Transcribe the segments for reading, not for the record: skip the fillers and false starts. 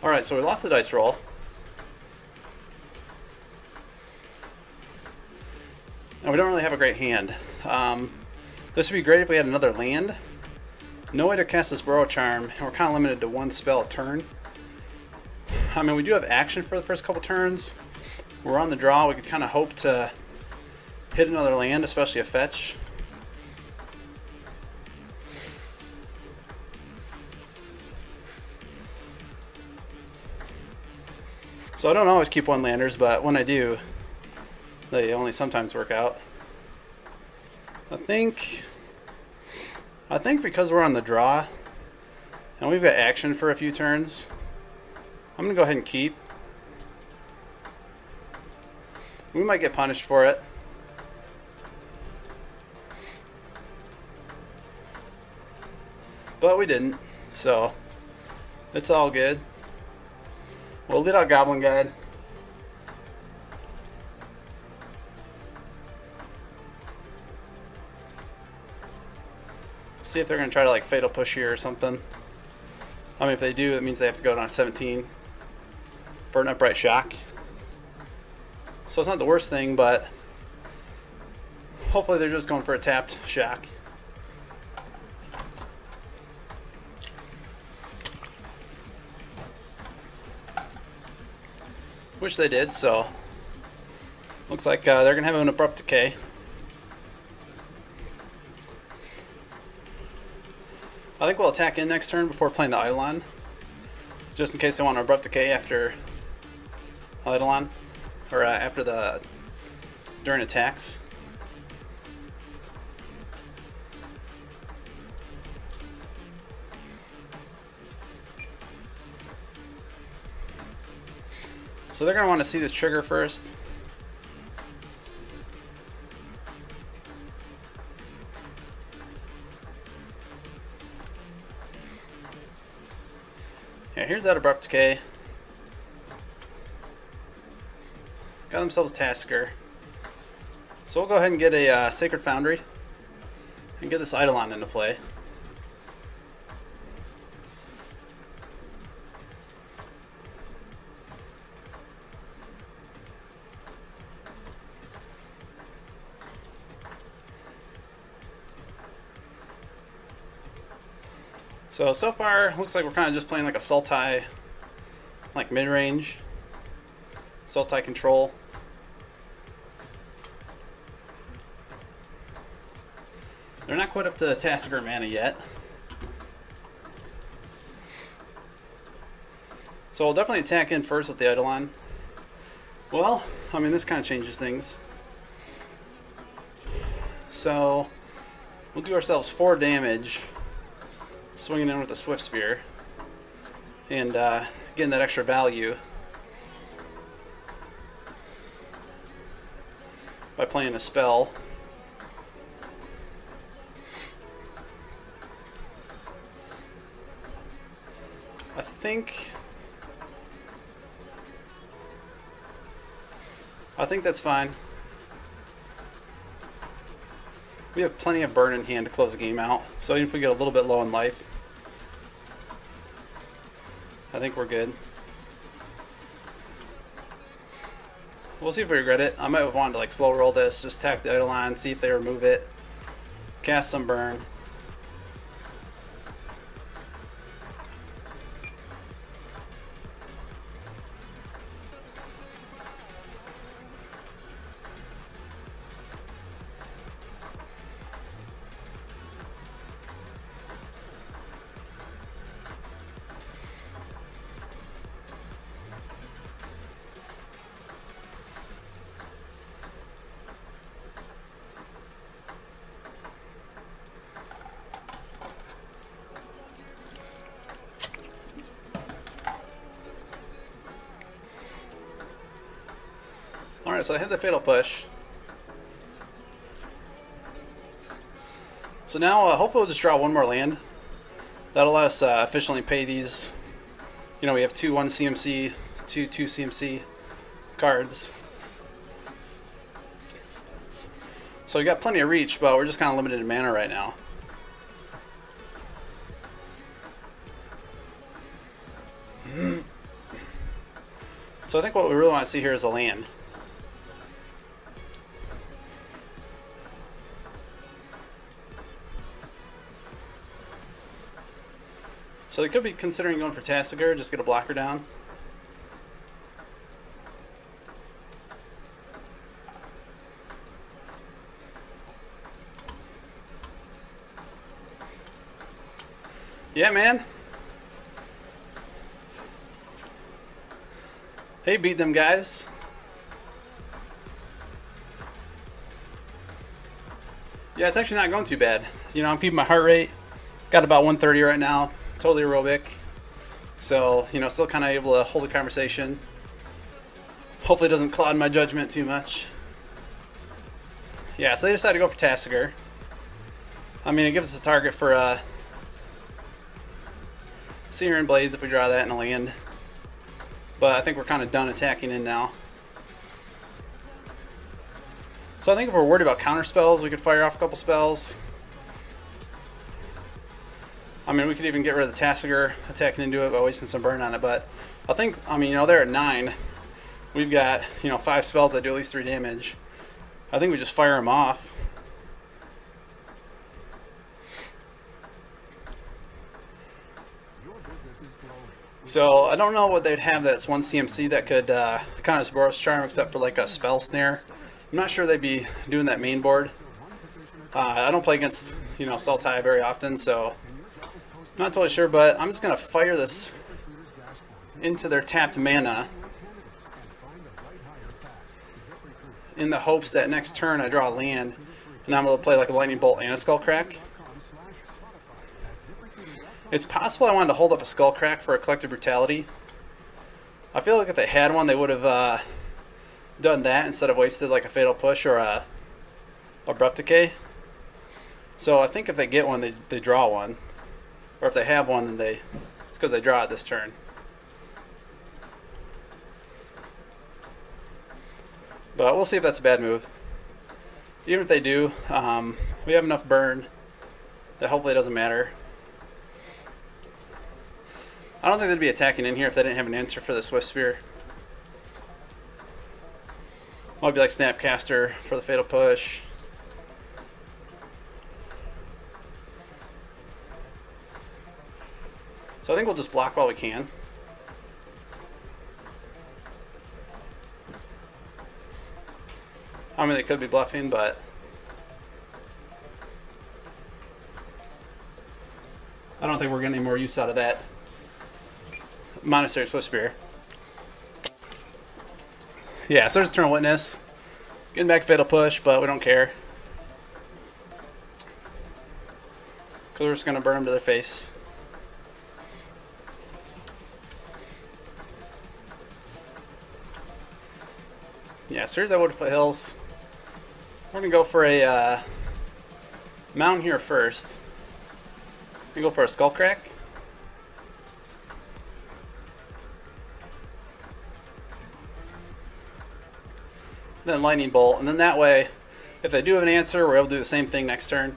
Alright, so we lost the dice roll. And we don't really have a great hand. This would be great if we had another land. No way to cast this Burrow Charm, and we're kind of limited to one spell a turn. I mean, we do have action for the first couple turns. We're on the draw. We could kind of hope to hit another land, especially a fetch. So I don't always keep one landers, but when I do, they only sometimes work out. I think because we're on the draw and we've got action for a few turns, I'm going to go ahead and keep. We might get punished for it. But we didn't, so it's all good. We'll lead out Goblin Guide. See if they're going to try to like Fatal Push here or something. I mean, if they do, it means they have to go down 17 for an Upright Shock. So it's not the worst thing, but hopefully they're just going for a tapped Shock. Which they did, so looks like they're going to have an Abrupt Decay. I think we'll attack in next turn before playing the Eidolon, just in case they want to Abrupt Decay after Eidolon, or during attacks. So they're going to want to see this trigger first. Yeah, here's that Abrupt Decay. Got themselves Tasker. So we'll go ahead and get a Sacred Foundry and get this Eidolon into play. So far, looks like we're kind of just playing like a Sultai, like mid-range. Sultai control. They're not quite up to Tasker mana yet. So we'll definitely attack in first with the Eidolon. Well, I mean, this kind of changes things. So we'll do ourselves 4 damage. Swinging in with a Swift Spear and getting that extra value by playing a spell. I think that's fine. We have plenty of burn in hand to close the game out, so even if we get a little bit low in life, I think we're good. We'll see if we regret it. I might have wanted to like slow roll this, just attack the Eidolon, see if they remove it, cast some burn. Alright, so I hit the Fatal Push. So now, hopefully we'll just draw one more land. That'll let us efficiently pay these. You know, we have 2 1 CMC, 2 2 CMC cards. So we got plenty of reach, but we're just kind of limited in mana right now. So I think what we really want to see here is a land. So they could be considering going for Tasigur, just get a blocker down. Yeah, man. Hey, beat them guys. Yeah, it's actually not going too bad. You know, I'm keeping my heart rate. Got about 130 right now. Totally aerobic. So, you know, still kind of able to hold a conversation. Hopefully it doesn't cloud my judgment too much. Yeah, so they decided to go for Tasigur. I mean, it gives us a target for Seer and Blaze if we draw that in a land. But I think we're kind of done attacking in now. So I think if we're worried about counter spells, we could fire off a couple spells. I mean, we could even get rid of the Tasigur attacking into it by wasting some burn on it. But I think, I mean, you know, they're at 9. We've got, you know, 5 spells that do at least 3 damage. I think we just fire them off. So I don't know what they'd have that's 1 CMC that could counter this Boros Charm except for like a Spell Snare. I'm not sure they'd be doing that main board. I don't play against, you know, Sultai very often, so I'm not totally sure, but I'm just going to fire this into their tapped mana in the hopes that next turn I draw a land and I'm able to play like a Lightning Bolt and a Skullcrack. It's possible I wanted to hold up a Skullcrack for a Collective Brutality. I feel like if they had one, they would have done that instead of wasted like a Fatal Push or a Abrupt Decay. So I think if they get one, they draw one. Or if they have one, then it's because they draw it this turn. But we'll see if that's a bad move. Even if they do, we have enough burn that hopefully it doesn't matter. I don't think they'd be attacking in here if they didn't have an answer for the Swift Spear. Might be like Snapcaster for the Fatal Push. So I think we'll just block while we can. I mean, they could be bluffing, but I don't think we're getting any more use out of that Monastery Swift Spear. Yeah, so just Eternal Witness. Getting back Fatal Push, but we don't care. Because we're just going to burn them to their face. Yeah, so here's that Wood Foothills. We're going to go for a Mountain here first. We go for a Skullcrack. Then Lightning Bolt, and then that way, if they do have an answer, we're able to do the same thing next turn.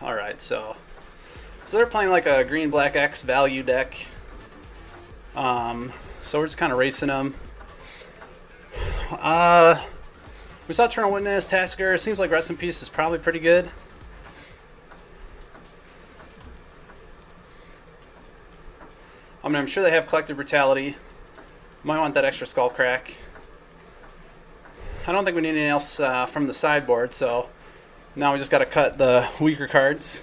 Alright, so they're playing like a green-black X value deck. So we're just kind of racing them. We saw Eternal Witness, Tasigur. It seems like Rest in Peace is probably pretty good. I mean, I'm sure they have Collective Brutality. Might want that extra Skullcrack. I don't think we need anything else from the sideboard, so now we just got to cut the weaker cards.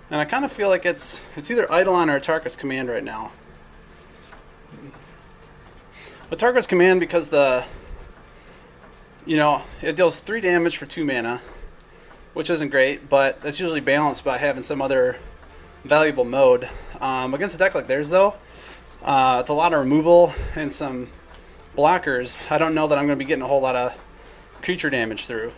And I kind of feel like it's either Eidolon or Atarka's Command right now. Atarka's Command because it deals 3 damage for 2 mana, which isn't great, but that's usually balanced by having some other valuable mode. Against a deck like theirs, though, with a lot of removal and some blockers, I don't know that I'm going to be getting a whole lot of creature damage through.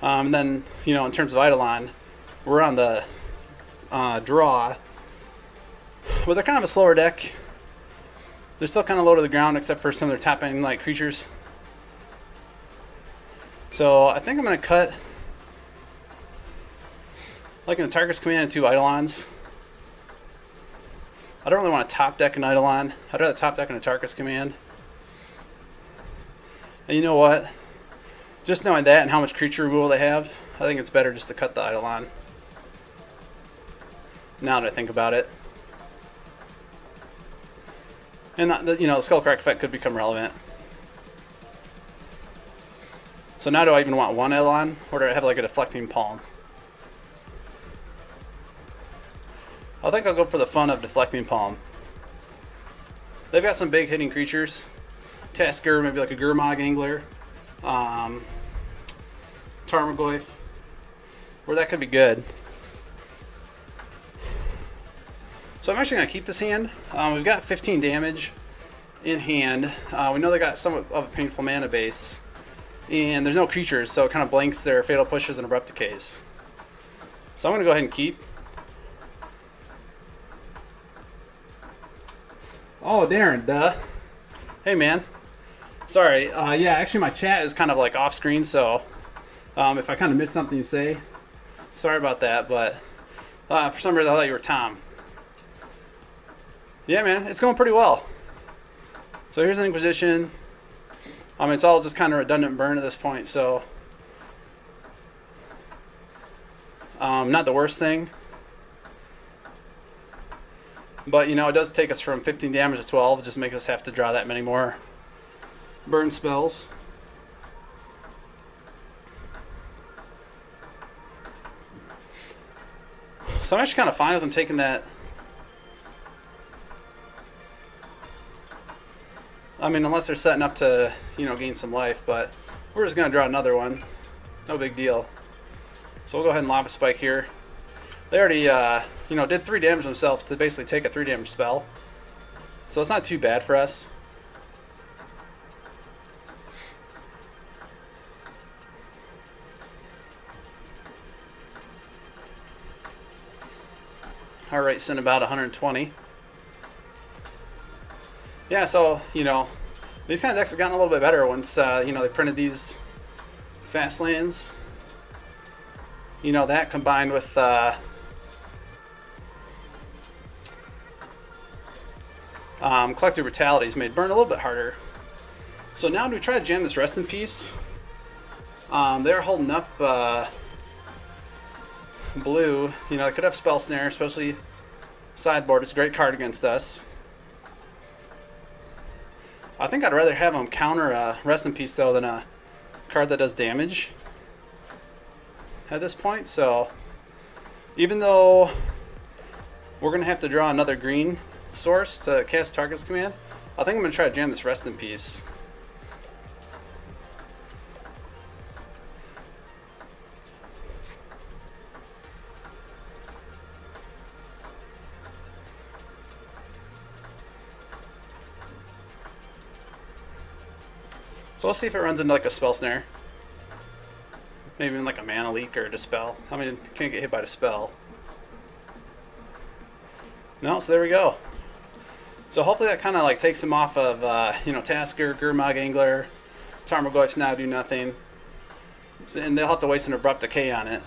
And then, in terms of Eidolon, we're on the draw. But they're kind of a slower deck. They're still kind of low to the ground, except for some of their top-end like creatures. So I think I'm going to cut Like an Tarkus Command and 2 Eidolons. I don't really want to top deck an Eidolon. I'd rather top deck an Tarkus Command. And you know what? Just knowing that and how much creature removal they have, I think it's better just to cut the Eidolon. Now that I think about it. And the Skullcrack effect could become relevant. So now do I even want one Eidolon, or do I have like a deflecting palm? I think I'll go for the fun of deflecting palm. They've got some big hitting creatures. Tasker, maybe like a Gurmag Angler. Tarmogoyf. Where that could be good. So I'm actually going to keep this hand. We've got 15 damage in hand. We know they got somewhat of a painful mana base. And there's no creatures, so it kind of blanks their Fatal Pushes and Abrupt Decays. So I'm going to go ahead and keep. Oh, Darren, duh. Hey, man. Sorry. Yeah, actually my chat is kind of like off screen, so if I kind of missed something you say, sorry about that, but for some reason I thought you were Tom. Yeah, man, it's going pretty well. So here's an Inquisition. It's all just kind of redundant burn at this point, so not the worst thing. But, it does take us from 15 damage to 12. It just makes us have to draw that many more burn spells. So I'm actually kind of fine with them taking that. Unless they're setting up to, gain some life. But we're just going to draw another one. No big deal. So we'll go ahead and Lava Spike here. They already, did 3 damage themselves to basically take a 3 damage spell. So it's not too bad for us. Heart rate sent about 120. Yeah, so, these kind of decks have gotten a little bit better once, they printed these fast lands. That combined with, Collective Brutality's made burn a little bit harder. So now do we try to jam this Rest in Peace? They're holding up, blue. They could have Spell Snare, especially Sideboard. It's a great card against us. I think I'd rather have them counter a Rest in Peace, though, than a card that does damage at this point. So even though we're going to have to draw another green source to cast Tarkus Command, I think I'm going to try to jam this Rest in Peace. So let's see if it runs into like a Spell Snare. Maybe even like a Mana Leak or a Dispel. Can't get hit by Dispel. No, so there we go. So hopefully that kind of like takes him off of, Tasker, Gurmag Angler, Tarmogoyfs now do nothing. So, and they'll have to waste an Abrupt Decay on it.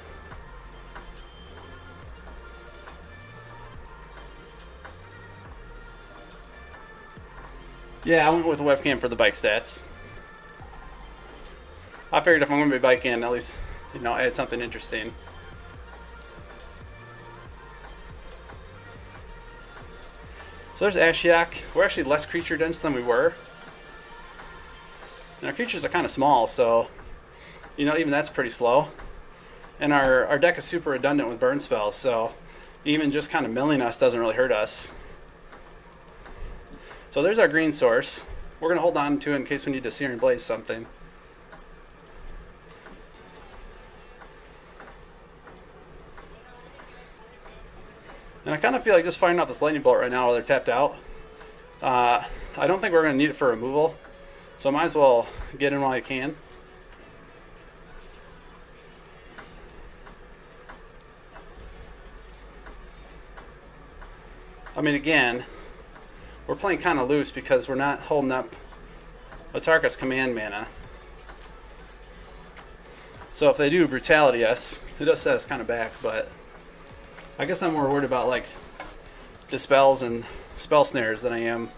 Yeah, I went with the webcam for the bike stats. I figured if I'm going to be biking, at least, add something interesting. So there's Ashiok. We're actually less creature dense than we were. And our creatures are kind of small, so, even that's pretty slow. And our deck is super redundant with burn spells, so even just kind of milling us doesn't really hurt us. So there's our green source. We're going to hold on to it in case we need to Searing Blaze something. And I kind of feel like just firing out this Lightning Bolt right now while they're tapped out. I don't think we're going to need it for removal, so I might as well get in while I can. Again, we're playing kind of loose because we're not holding up a Tarkus Command mana. So if they do Brutality us, it does set us kind of back, but I guess I'm more worried about like dispels and spell snares than I am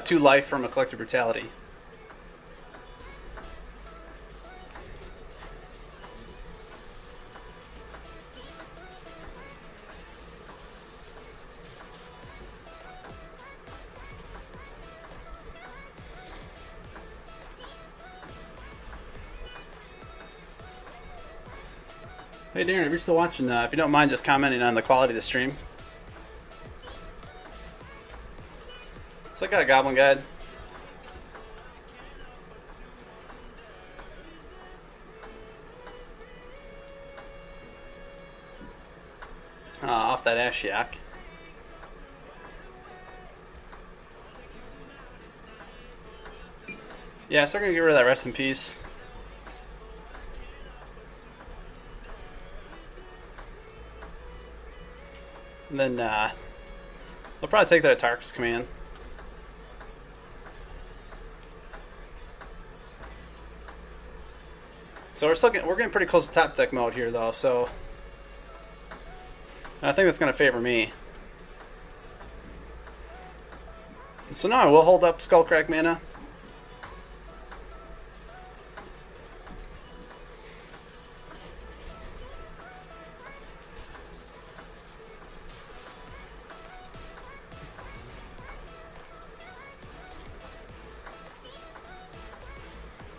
2 life from a collective brutality. Hey Darren, if you're still watching, if you don't mind just commenting on the quality of the stream. So I got a Goblin Guide. Off that Ashiok. Yeah, so we're going to get rid of that Rest in Peace. And then they'll probably take that Tarkus command. So we're getting pretty close to top deck mode here though, so I think that's going to favor me. So now I will hold up Skullcrack mana.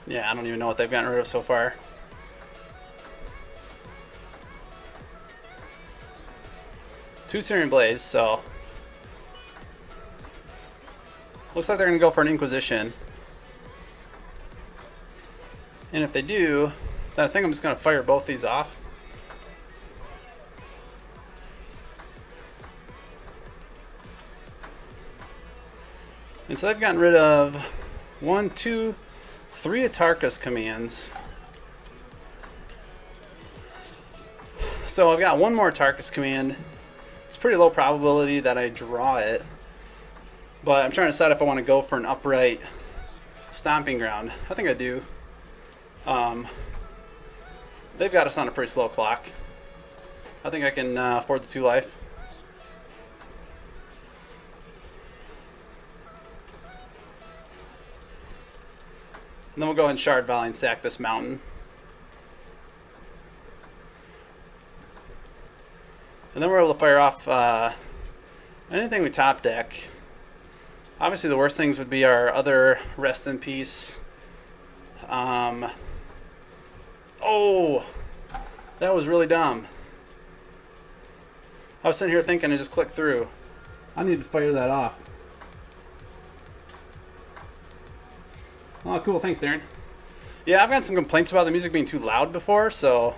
Yeah, I don't even know what they've gotten rid of so far. Two Searing Blaze, so looks like they're going to go for an Inquisition. And if they do, then I think I'm just going to fire both these off. And so they've gotten rid of 1, 2, 3 Atarka's commands. So I've got one more Atarka's command. It's pretty low probability that I draw it. But I'm trying to decide if I want to go for an upright Stomping Ground. I think I do. They've got us on a pretty slow clock. I think I can afford the 2 life. And then we'll go ahead and Shard Valley and sack this mountain. And then we're able to fire off anything we top deck. Obviously the worst things would be our other Rest in Peace. Oh, that was really dumb. I was sitting here thinking and just clicked through. I need to fire that off. Oh, cool. Thanks, Darren. Yeah, I've got some complaints about the music being too loud before, so...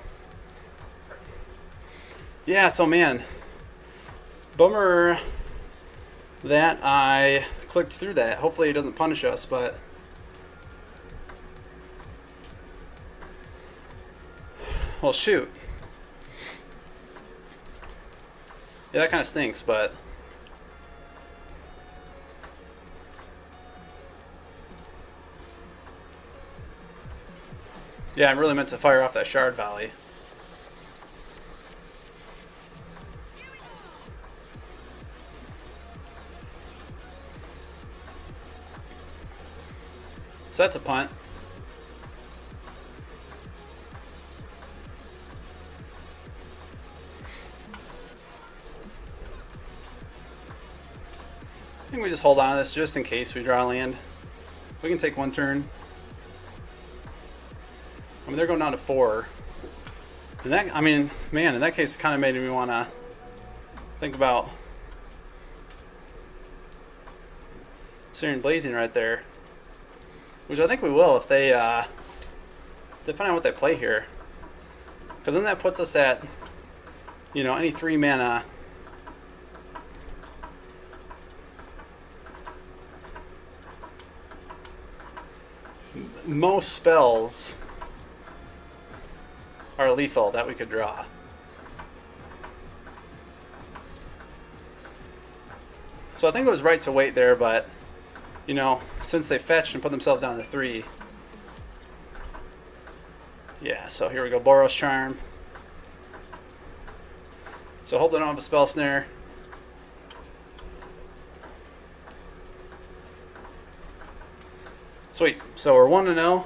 Yeah, so man, bummer that I clicked through that. Hopefully it doesn't punish us, but... Well, shoot. Yeah, that kind of stinks, but... Yeah, I really meant to fire off that Shard Valley. So that's a punt. I think we just hold on to this just in case we draw land. We can take 1 turn. I mean, they're going down to 4. And that, I mean, man, in that case, it kind of made me want to think about Searing Blazing right there. Which I think we will if they, depending on what they play here. Because then that puts us at, you know, any 3 mana. Most spells are lethal that we could draw. So I think it was right to wait there, but you know, since they fetched and put themselves down to 3, Yeah, so here we go, Boros Charm. So hope they don't have a Spell Snare. Sweet. So we're 1-0.